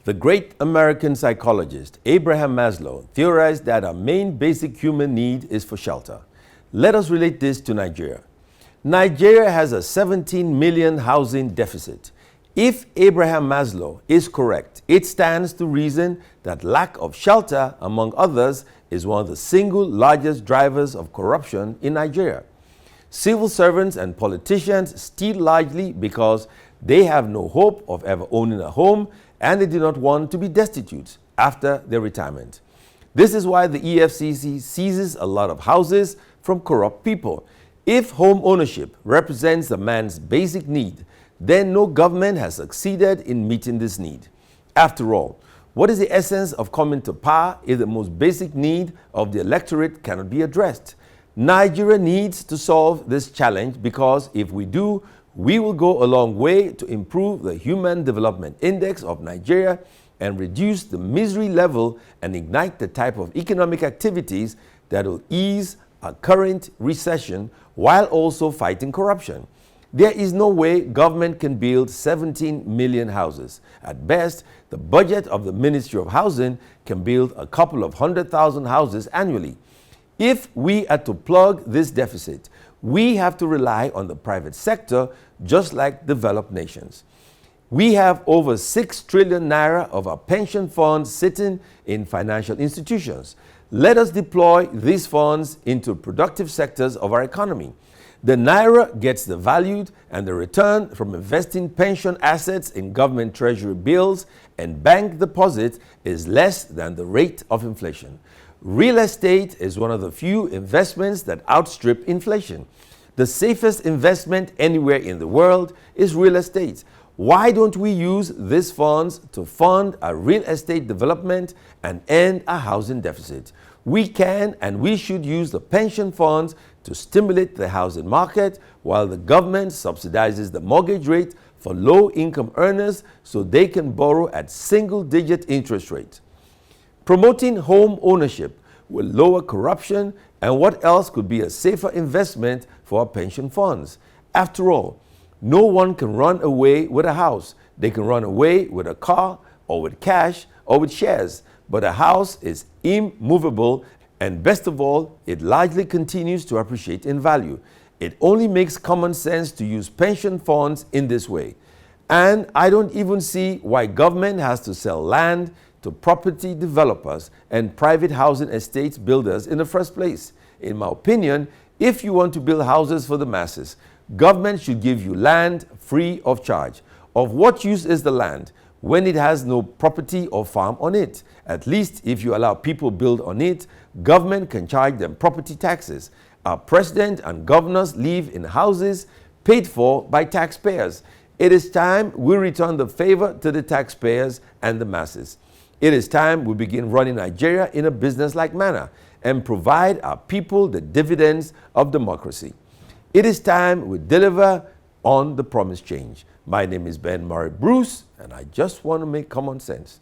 The great American psychologist Abraham Maslow theorized that our main basic human need is for shelter. Let us relate this to Nigeria. Nigeria has a 17 million housing deficit. If Abraham Maslow is correct, it stands to reason that lack of shelter, among others, is one of the single largest drivers of corruption in Nigeria. Civil servants and politicians steal largely because they have no hope of ever owning a home and they do not want to be destitute after their retirement. This is why the EFCC seizes a lot of houses from corrupt people. If home ownership represents a man's basic need, then no government has succeeded in meeting this need. After all, what is the essence of coming to power if the most basic need of the electorate cannot be addressed? Nigeria needs to solve this challenge because if we do, we will go a long way to improve the Human Development Index of Nigeria and reduce the misery level and ignite the type of economic activities that will ease our current recession while also fighting corruption. There is no way government can build 17 million houses. At best, the budget of the Ministry of Housing can build a couple of 100,000 houses annually. If we are to plug this deficit, we have to rely on the private sector, just like developed nations. We have over 6 trillion naira of our pension funds sitting in financial institutions. Let us deploy these funds into productive sectors of our economy. The naira gets devalued and the return from investing pension assets in government treasury bills and bank deposits is less than the rate of inflation. Real estate is one of the few investments that outstrip inflation. The safest investment anywhere in the world is real estate. Why don't we use these funds to fund our real estate development and end our housing deficit? We can and we should use the pension funds to stimulate the housing market while the government subsidizes the mortgage rate for low-income earners so they can borrow at single-digit interest rates. Promoting home ownership will lower corruption, and what else could be a safer investment for our pension funds? After all, no one can run away with a house. They can run away with a car or with cash or with shares, but a house is immovable, and best of all, it largely continues to appreciate in value. It only makes common sense to use pension funds in this way. And I don't even see why government has to sell land to property developers and private housing estates builders in the first place. In my opinion, if you want to build houses for the masses, government should give you land free of charge. Of what use is the land when it has no property or farm on it? At least if you allow people build on it, government can charge them property taxes. Our president and governors live in houses paid for by taxpayers. It is time we return the favor to the taxpayers and the masses. It is time we begin running Nigeria in a business-like manner and provide our people the dividends of democracy. It is time we deliver on the promised change. My name is Ben Murray Bruce, and I just want to make common sense.